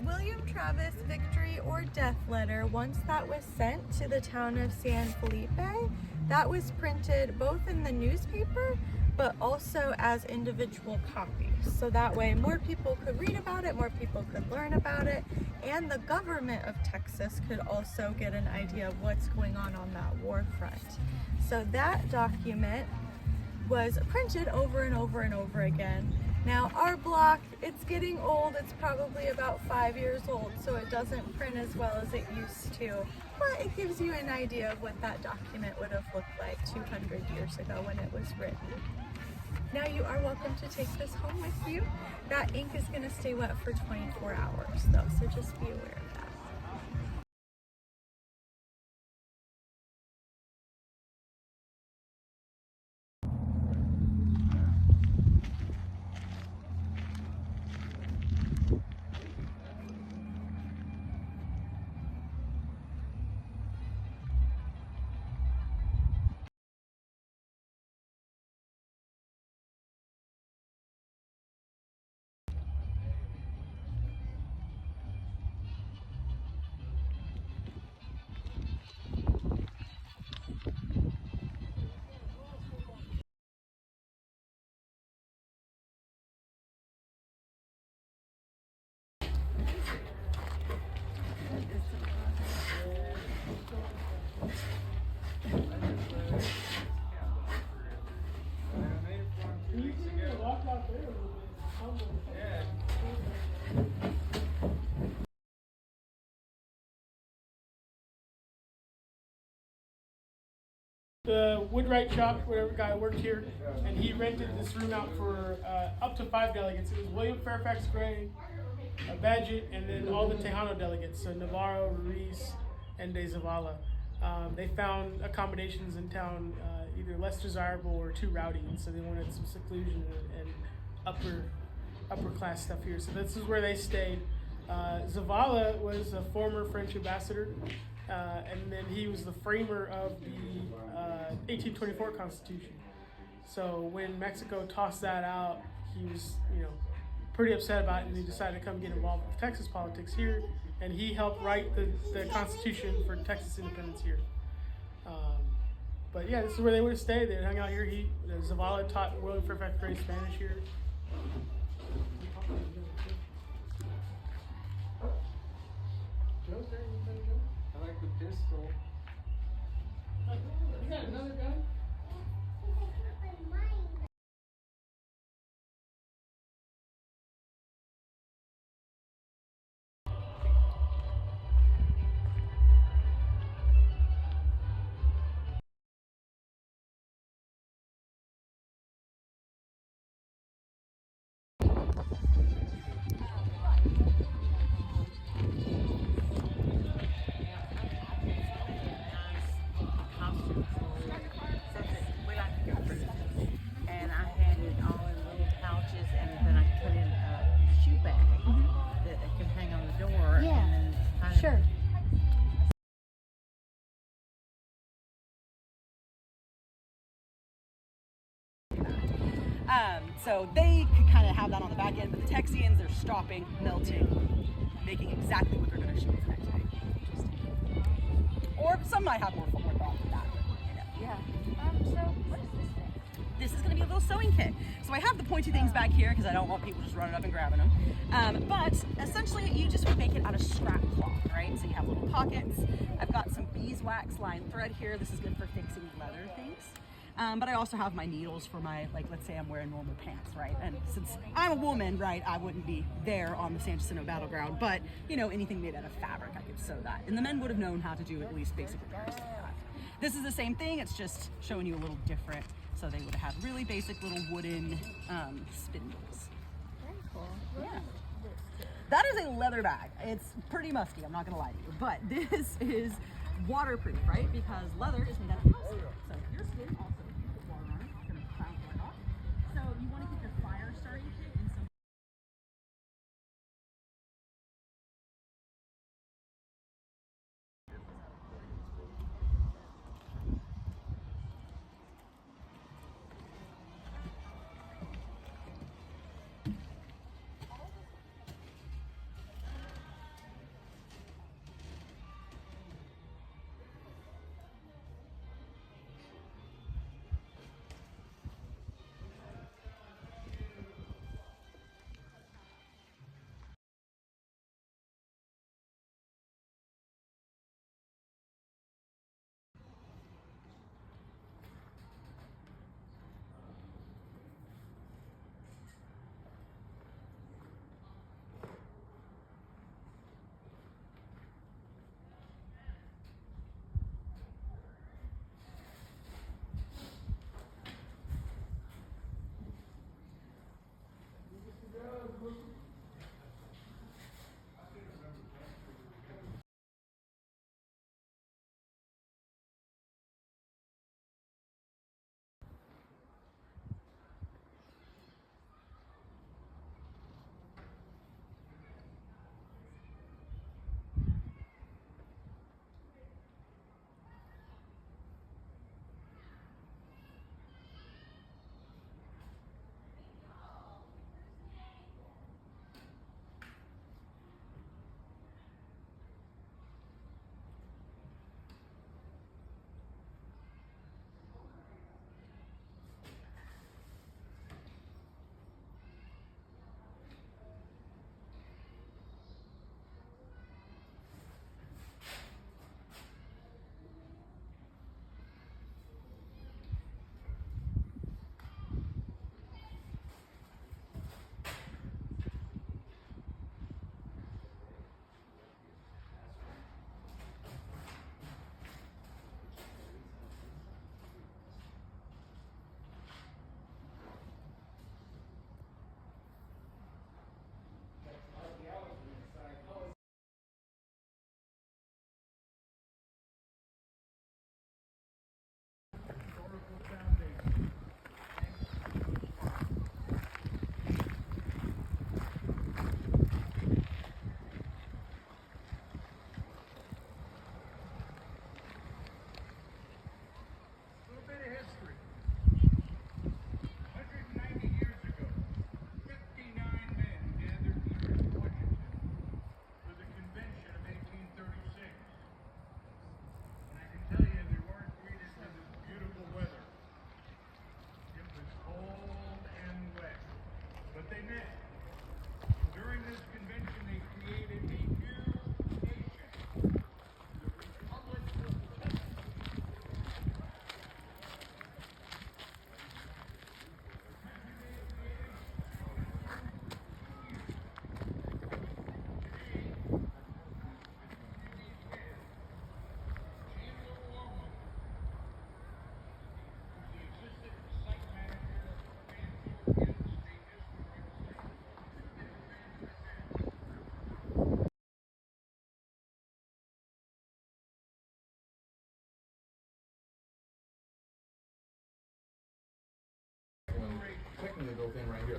that William Travis victory or death letter, once that was sent to the town of San Felipe, that was printed both in the newspaper but also as individual copies. So that way more people could read about it, more people could learn about it, and the government of Texas could also get an idea of what's going on that war front. So that document was printed over and over and over again. Now our block, it's getting old, it's probably about 5 years old, so it doesn't print as well as it used to, but it gives you an idea of what that document would have looked like 200 years ago when it was written. Now you are welcome to take this home with you. That ink is going to stay wet for 24 hours though, so just be aware of that. The Woodwright shop, whatever guy worked here, and he rented this room out for up to 5 delegates. It was William Fairfax Gray, Badgett, and then all the Tejano delegates, so Navarro, Ruiz, and De Zavala. They found accommodations in town either less desirable or too rowdy, and so they wanted some seclusion and upper class stuff here. So this is where they stayed. Zavala was a former French ambassador, and then he was the framer of the 1824 Constitution. So when Mexico tossed that out, he was, pretty upset about it, and he decided to come get involved with Texas politics here, and he helped write the Constitution for Texas independence here. But yeah, this is where they would have stayed. They hung out here. Zavala taught William Fairfax Gray Spanish here. I like the pistol. You got another gun? Sure. So they could kind of have that on the back end, but the Texians, they're stopping, melting, making exactly what they're going to shoot the next day. Or some might have more thought than that. Yeah. So what is this thing? This is going to be a little sewing kit. So I have the pointy things back here because I don't want people just running up and grabbing them. But essentially, you just would make it out of scrap cloth, right? So you have little pockets. I've got some beeswax lined thread here. This is good for fixing leather things. But I also have my needles for my, let's say I'm wearing normal pants, right? And since I'm a woman, right, I wouldn't be there on the San Jacinto battleground, but, anything made out of fabric, I could sew that. And the men would have known how to do at least basic repairs to that. This is the same thing, it's just showing you a little different. So they would have had really basic little wooden spindles. Very cool. Yeah. That is a leather bag. It's pretty musty, I'm not gonna lie to you, but this is waterproof, right? Because leather is made out of calcium. So your skin also put water on it, it's gonna cloud right off. So you wanna keep your fire starting kit in some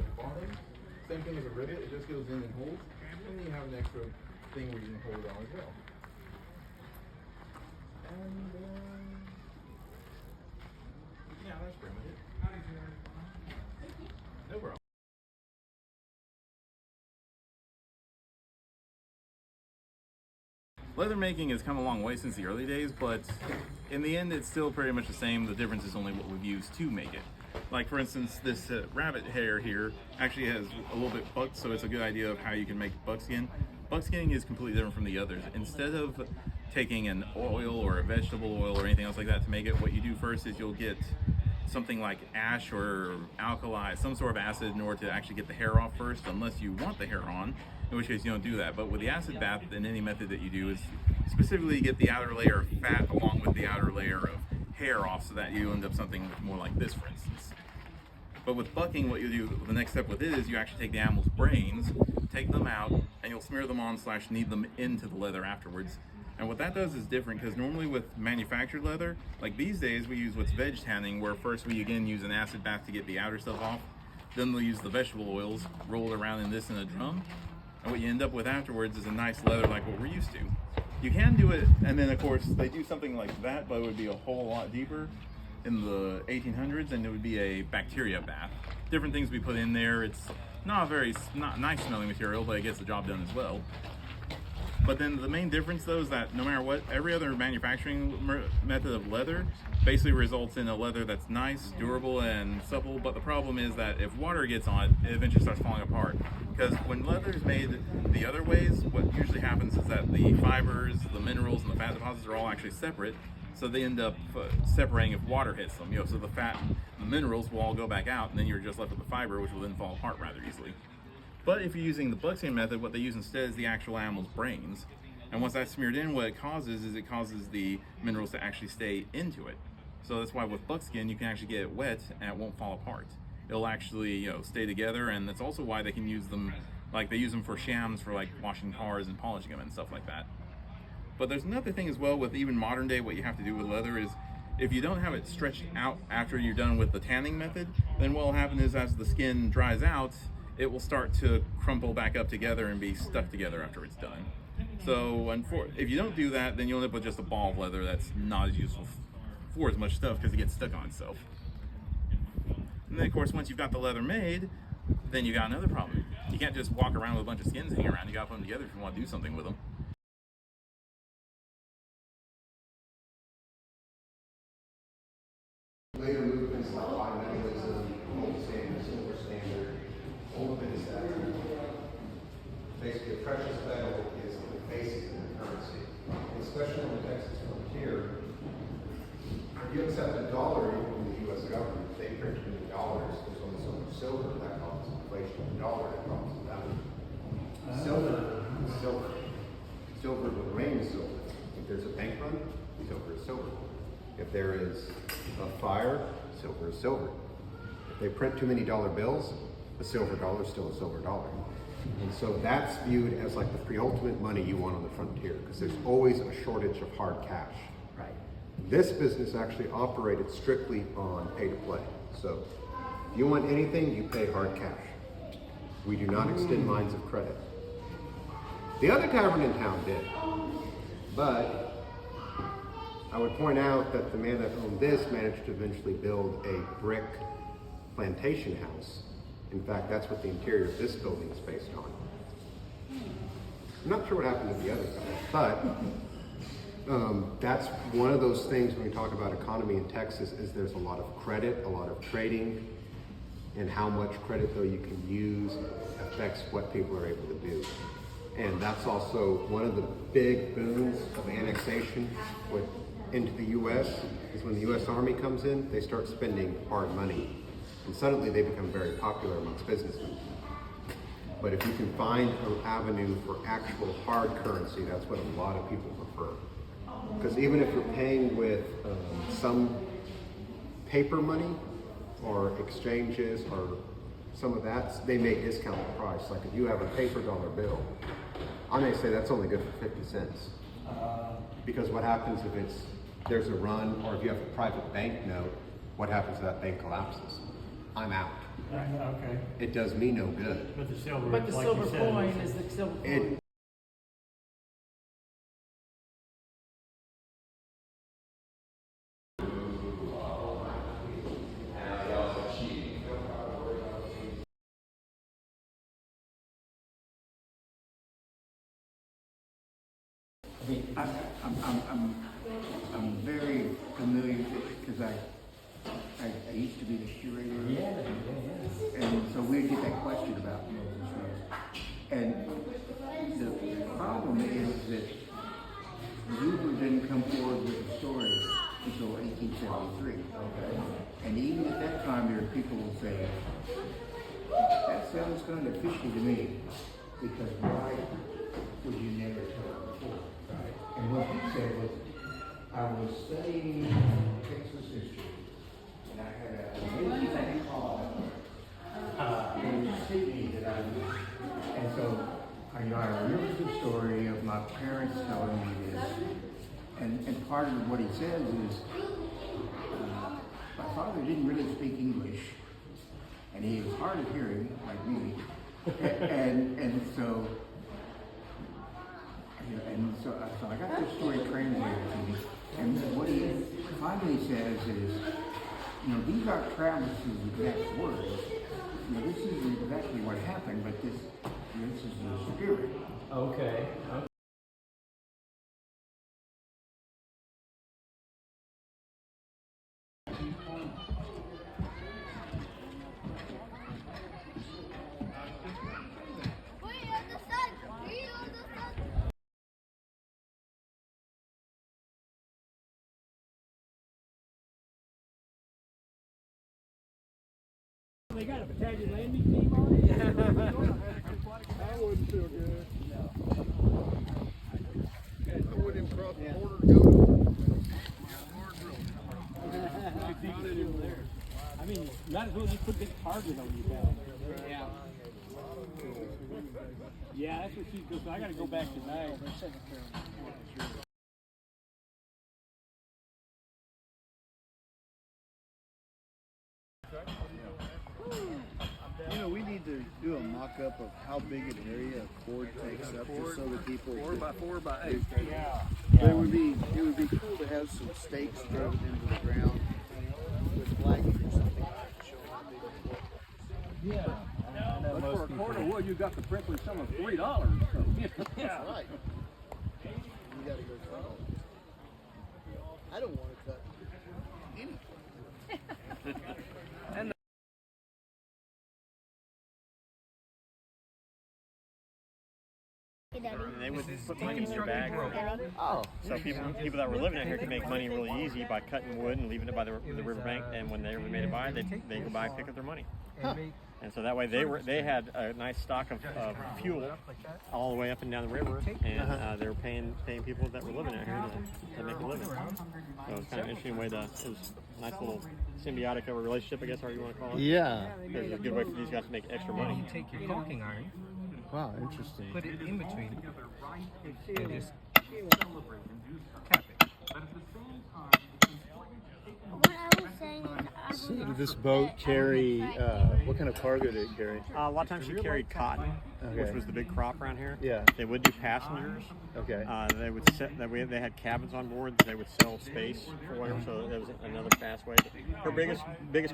at the bottom. Same thing as a rivet, it just goes in and holds, and then you have an extra thing where you can hold it on as well. And yeah, that's pretty much it. No problem. Leather making has come a long way since the early days, but in the end it's still pretty much the same. The difference is only what we've used to make it. Like for instance, this rabbit hair here actually has a little bit bucked, so it's a good idea of how you can make buckskin. Buckskin is completely different from the others. Instead of taking an oil or a vegetable oil or anything else like that to make it, what you do first is you'll get something like ash or alkali, some sort of acid in order to actually get the hair off first, unless you want the hair on, in which case you don't do that. But with the acid bath, in any method that you do, is specifically get the outer layer of fat along with the outer layer of hair off, so that you end up something more like this, for instance. But with bucking, what you do, the next step with it is you actually take the animal's brains, take them out, and you'll smear them on / knead them into the leather afterwards. And what that does is different, because normally with manufactured leather, like these days, we use what's veg tanning, where first we again use an acid bath to get the outer stuff off, then we'll use the vegetable oils, roll it around in this in a drum, and what you end up with afterwards is a nice leather like what we're used to. You can do it, and then of course they do something like that, but it would be a whole lot deeper in the 1800s, and it would be a bacteria bath. Different things we put in there. It's not a very nice smelling material, but it gets the job done as well. But then the main difference though is that no matter what, every other manufacturing method of leather basically results in a leather that's nice, durable, and supple. But the problem is that if water gets on it, it eventually starts falling apart. Because when leather is made the other ways, what usually happens is that the fibers, the minerals, and the fat deposits are all actually separate. So they end up separating if water hits them. So the fat and the minerals will all go back out, and then you're just left with the fiber, which will then fall apart rather easily. But if you're using the buckskin method, what they use instead is the actual animal's brains. And once that's smeared in, what it causes is the minerals to actually stay into it. So that's why with buckskin, you can actually get it wet and it won't fall apart. It'll actually stay together, and that's also why they can use them, like they use them for shams for like washing cars and polishing them and stuff like that. But there's another thing as well with even modern day, what you have to do with leather is, if you don't have it stretched out after you're done with the tanning method, then what will happen is as the skin dries out, it will start to crumple back up together and be stuck together after it's done. So if you don't do that, then you'll end up with just a ball of leather that's not as useful for as much stuff because it gets stuck on itself. And then of course, once you've got the leather made, then you got another problem. You can't just walk around with a bunch of skins hanging around. You gotta put them together if you want to do something with them. Later movements like bimetallism, gold standard, silver standard, all of it is that. Basically, a precious metal is the basis of the currency. Especially on the Texas frontier, if you accept a dollar, even from the U.S. government, if they print too many dollars, there's only so much silver that causes inflation. The dollar that causes value. Silver will remain silver. If there's a bank run, silver is silver. If there is a fire, silver is silver. If they print too many dollar bills, a silver dollar is still a silver dollar. And so that's viewed as like the pre-ultimate money you want on the frontier, because there's always a shortage of hard cash. Right. This business actually operated strictly on pay to play. So if you want anything, you pay hard cash. We do not extend lines of credit. The other tavern in town did, but I would point out that the man that owned this managed to eventually build a brick plantation house. In fact, that's what the interior of this building is based on. I'm not sure what happened to the other guy, but that's one of those things when we talk about economy in Texas is there's a lot of credit, a lot of trading, and how much credit though you can use affects what people are able to do. And that's also one of the big boons of annexation into the U.S. is when the U.S. Army comes in, they start spending hard money. And suddenly they become very popular amongst businessmen. But if you can find an avenue for actual hard currency, that's what a lot of people prefer. Because even if you're paying with some paper money or exchanges or some of that, they may discount the price. Like if you have a paper dollar bill, I may say that's only good for 50 cents. Because what happens if there's a run, or if you have a private bank note, what happens if that bank collapses? I'm out. Okay. It does me no good. But the silver, But the like silver you said, coin is the silver coin. It I'm very familiar because I used to be the curator. And so we get that question about Moses Rose. And the problem is that Zuber didn't come forward with a story until 1873. And even at that time, there were people who say, that sounds kind of fishy to me, because why would you never tell it before? And what he said was, I was studying Texas history, and I had a amazing call in Sydney that I was, and so I remember the story of my parents telling me this, and part of what he says is, my father didn't really speak English, and he was hard of hearing, like me, so I got this story translated to me, and what he finally says is, these aren't Travis's exact words. This is exactly what happened, but this is the spirit. Okay. They got a battalion landing team on it? I wouldn't feel good. I wouldn't cross the border to go to. I mean, might as well just put this target on your back. Yeah. Yeah, that's what she's doing. So I got to go back tonight. We need to do a mock-up of how big an area a cord takes up, just so that people. 4 by 4 by 8. Yeah. But it would be cool to have some stakes driven into the ground with flagging or something. Yeah. But for a cord of wood, you got the princely sum of $3. So. That's right. You got to go follow. I don't want to cut anything. They would put money in your bag. Oh. So people that were living out here could make money really easy by cutting wood and leaving it by the riverbank. And when they made it by, they go by and pick up their money. Huh. And so that way they had a nice stock of fuel all the way up and down the river, and they were paying people that were living out here to make a living. So it's kind of an interesting way to. It was a nice little symbiotic of a relationship, I guess, however you want to call it. Yeah. It was a good way for these guys to make extra money. You take your caulking iron, Wow, interesting. put it in between, and just tap it. What I was saying is So did this boat carry, what kind of cargo did it carry? A lot of times she carried cotton, which Okay. was the big crop around here. Yeah. They would do passengers. Okay. They would they had cabins on board. They would sell space for whatever. So that was another fast way. Her biggest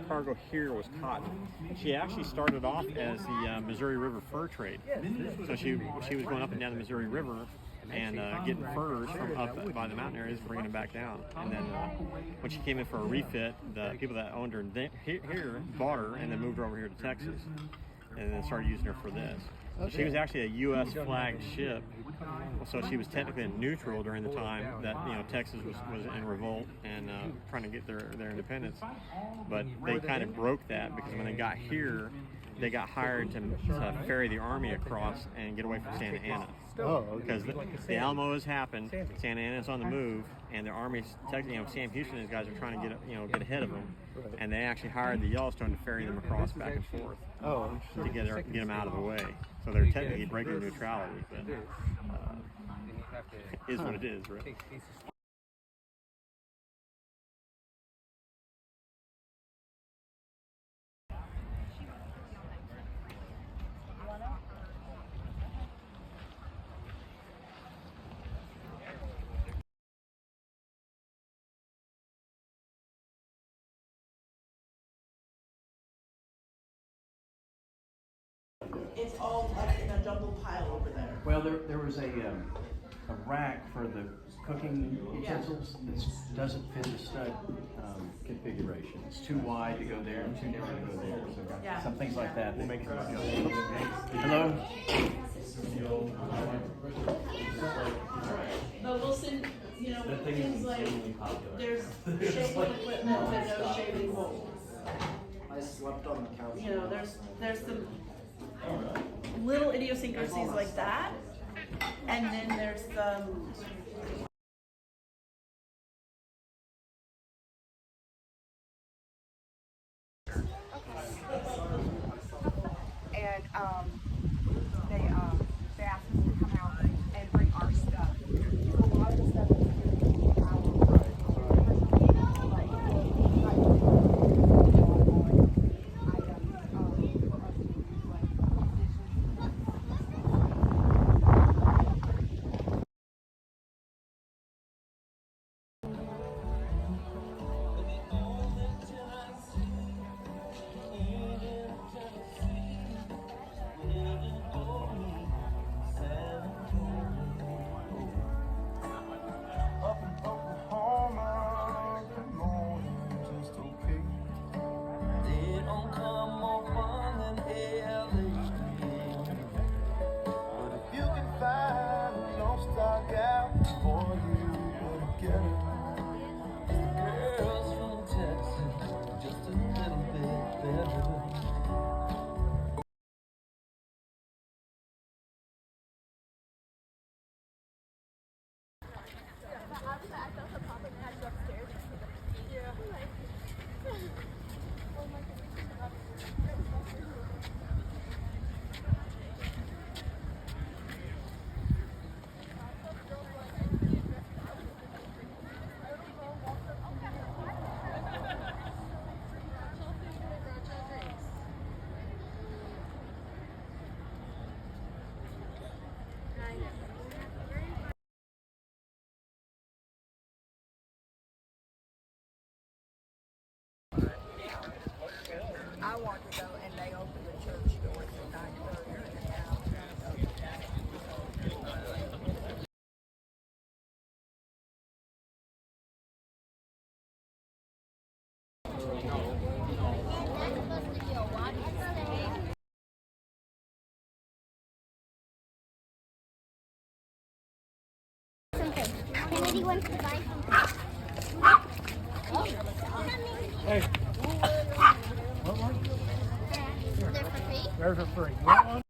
cargo here was cotton. She actually started off as the Missouri River fur trade. So she was going up and down the Missouri River and getting furs from up by the mountain areas, bringing them back down. And then when she came in for a refit, the people that owned her here bought her and then moved her over here to Texas, and then started using her for this. So she was actually a U.S. flagged ship, so she was technically a neutral during the time that Texas was in revolt and trying to get their independence. But they kind of broke that because when they got here, they got hired to ferry the army across and get away from Santa Ana. Oh, okay. Because the Alamo has happened, Santa Ana's on the move, and the army, Sam Houston and his guys are trying to get ahead of them, and they actually hired the Yellowstone to ferry them across back and forth. Oh, To get them out of the way. So they're technically breaking neutrality, but is what it is, right? jumbled pile over there? Well, there was a rack for the cooking utensils that doesn't fit the stud configuration. It's too wide to go there and too narrow to go there. So Yeah. some things like that. We'll make it. Hello? But we'll send, you know, things like, there's shaving equipment but no shaving holes. I slept on the couch. You know, there's some little idiosyncrasies like that. And then there's some and they asked us to come out and bring our stuff. A lot of the stuff is I walked to go and they opened the church doors at 9:30 and now. Kennedy wants to buy something. Hey. They're for free? They're for free. You want one?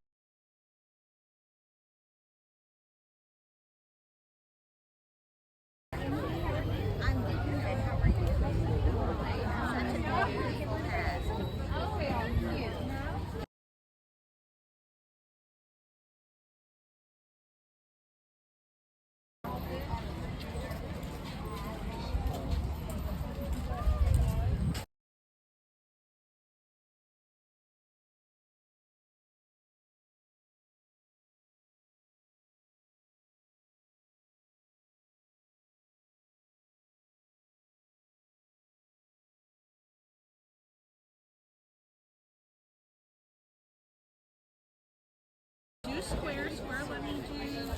Do Square, Square let me do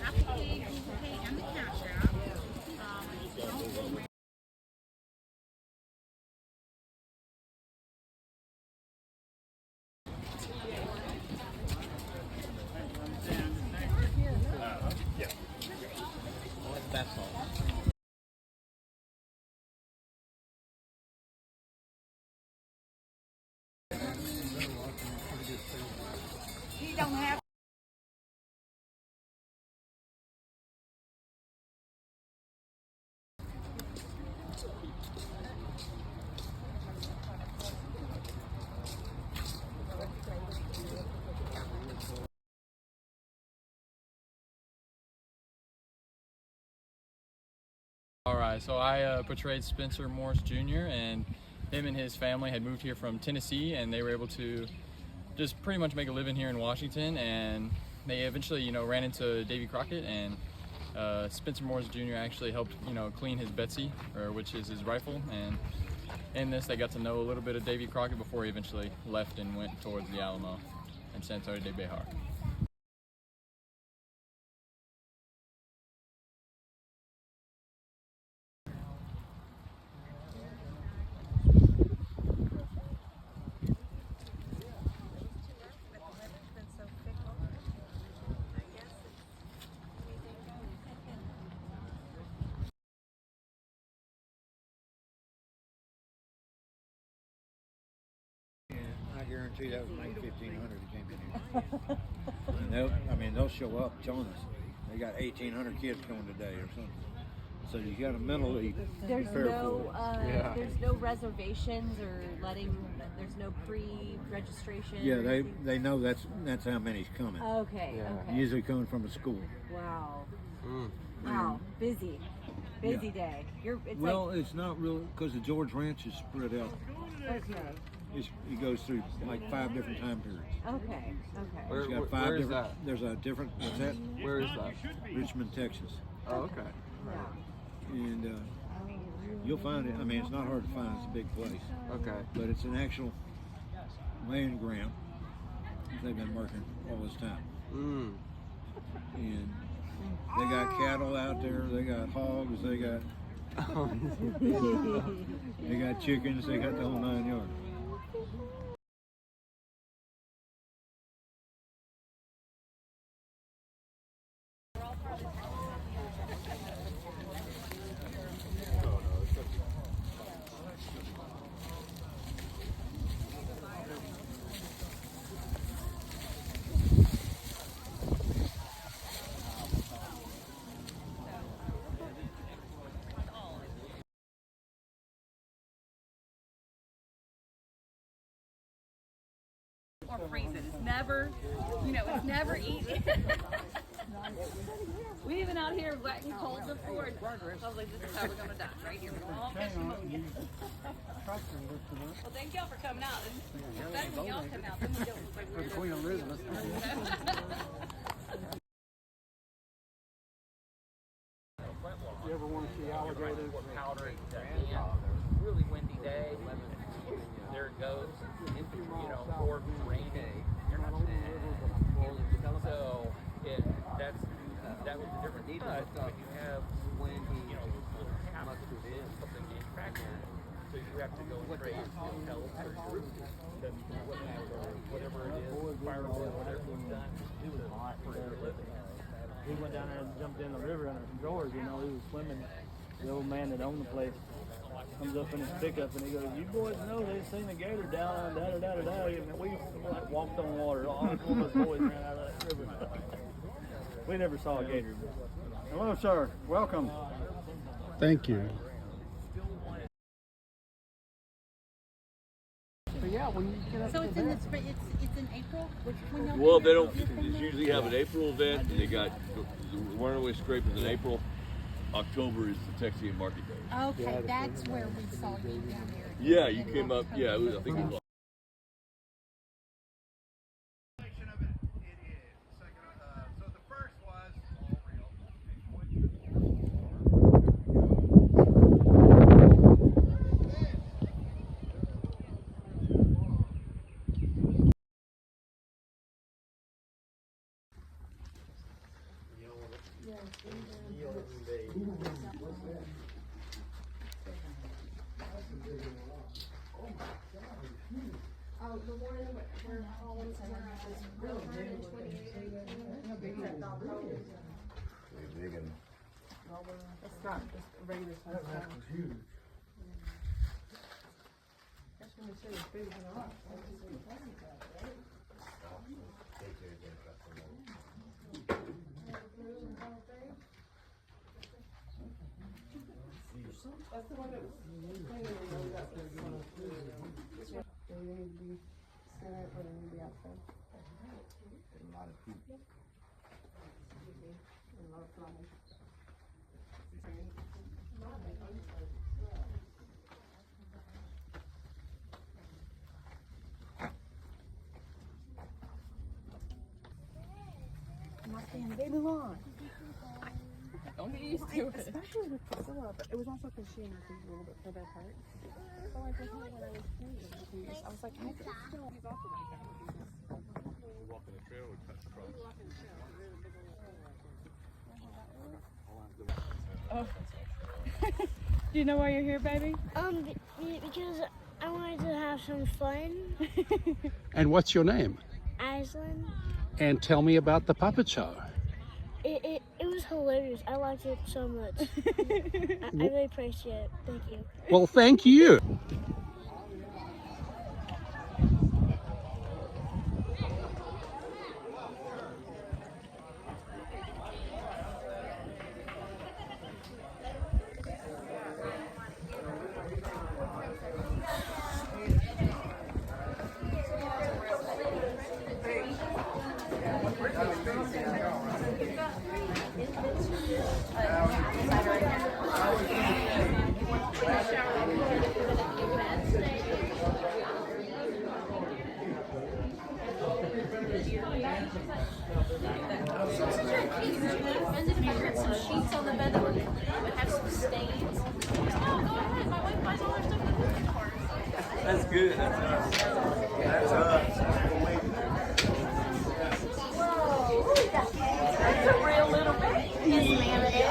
Apple Pay, Google Pay, and the Cash App. That's all. You don't have Alright, so I portrayed Spencer Morris Jr. and him and his family had moved here from Tennessee and they were able to just pretty much make a living here in Washington, and they eventually, ran into Davy Crockett, and Spencer Morris Jr. actually helped, clean his Betsy, which is his rifle, and in this they got to know a little bit of Davy Crockett before he eventually left and went towards the Alamo and San Antonio de Bejar. guarantee that was like 1,500 who came in here. And they'll show up telling us they got 1,800 kids coming today or something. So you got to mentally prepare for it. There's no reservations or there's no pre-registration. Yeah, they know that's how many's coming. Okay, okay. Usually coming from a school. Wow. Wow, busy day. It's not really because the George Ranch is spread out. Okay. It goes through like 5 different time periods. Okay. It's got 5 different. There's a different. What's that? Where is that? Richmond, Texas. Oh, okay. And you'll find it. I mean, it's not hard to find. It's a big place. Okay. But it's an actual land grant. They've been working all this time. And they got cattle out there. They got hogs. They got they got chickens. They got the whole 9 yards. Or freeze it. It's never, it's never easy. We've been out here wet and cold before. I was like, this is how we're going to die, right here. We're all catch pneumonia. Well, thank y'all for coming out. It's better when y'all come out. Then we don't look like we're Queen Elizabeth. You ever want to see alligators? Powdering really windy day. There it goes. Or raining. So that was the difference. But when you have something manufactured, so you have to go trade pellets or whatever it is, firewood, whatever it's done. It was hot for your living. He went down there and jumped in the river under some drawers, he was swimming. The old man that owned the place comes up in his pickup and he goes, "You boys know they seen a gator down on da-da-da-da-da," and we like walked on water. All of us boys ran out of that river. We never saw a gator. Hello, sir. Welcome. Thank you. So it's in the spring. It's in April. Well, they don't. They usually have an April event, and they got the runaway scrapers in April. October is the Texian Market Day. Okay, that's where we saw you down here. Yeah, you came up. Yeah, I think it was. Oh, the one where Holland's is really big. Big and It's not just a regular size. That was huge. That's when they say it's bigger than ours. That's the one that was cleaning when we got this one. They need to be center or they need to be outside. A lot of people. A lot of problems. I'm not staying baby long. Don't get used to it. Especially with Priscilla, but it was also because she and her feet were a little bit further apart. So like with her when I was pregnant, I was like, I could still use off like that. Walking the trail or touch across? Oh. Do you know why you're here, baby? Because I wanted to have some fun. And what's your name? Aslan. And tell me about the puppet show. It was hilarious. I liked it so much. I really appreciate it. Thank you. Well, thank you. That's good. That's us. That's a real little baby. Yes, ma'am, it is.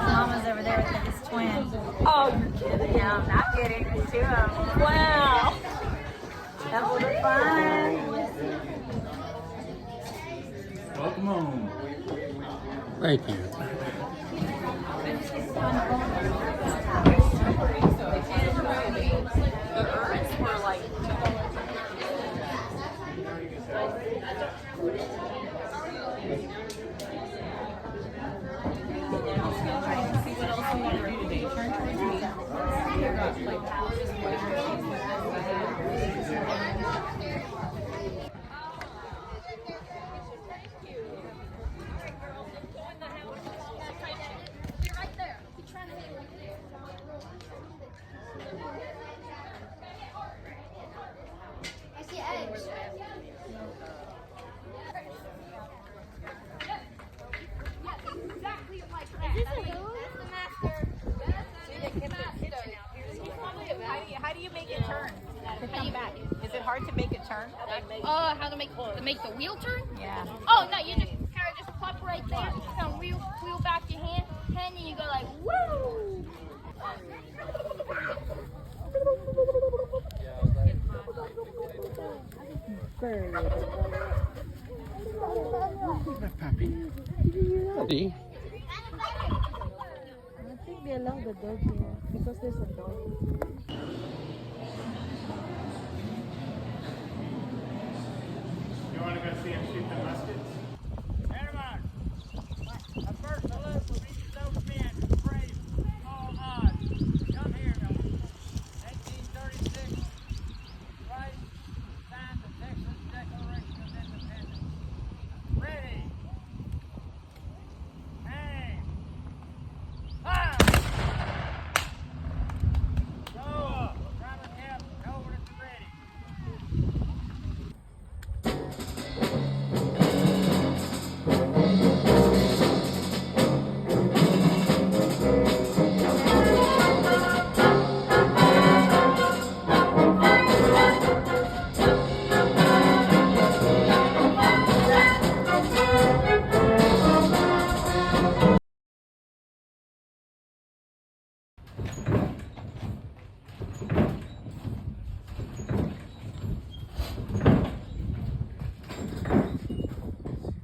Mama's over there with his twin. Oh, you're kidding. No, I'm not kidding. There's two of them. Wow. That was fun. Welcome home. Thank you. I see eggs. Exactly like that. Is this a new one? That's the master. How do you make it turn to come back? Is it hard to make it turn? How to make the wheel turn? Yeah. Oh no, you just kind of just pop right there, kind of wheel back your hand, and you go like woo. Very Ready? I think they allow the dog here because there's a dog. You want to go see him shoot the muskets? A first salute from each of those men who braved all odds. Come here, 1836, Christ signed the Texas Declaration of Independence. Ready. Aim. Fire. Go. Private Captain, over to the ready.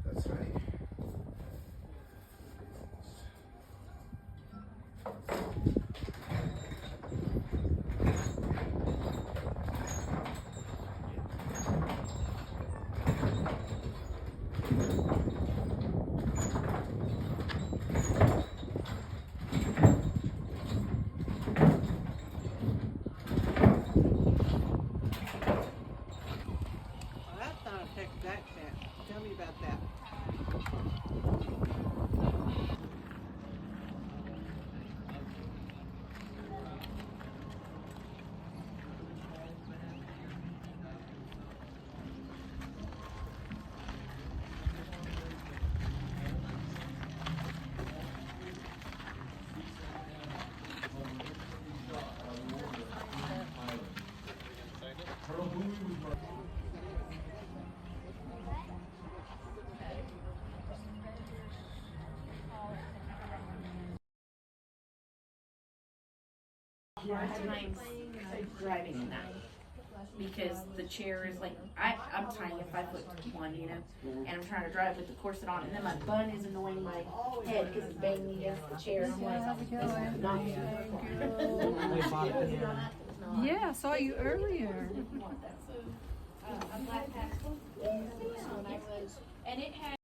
That's right. Well, that's not a Texas accent. Tell me about that. Times driving at night because the chair is like I'm tiny, I'm 5'1", you know, and I'm trying to drive with the corset on, and then my bun is annoying my head because it's banging against the chair. I'm like, this is not Yeah, I saw you earlier. a black passport. And it had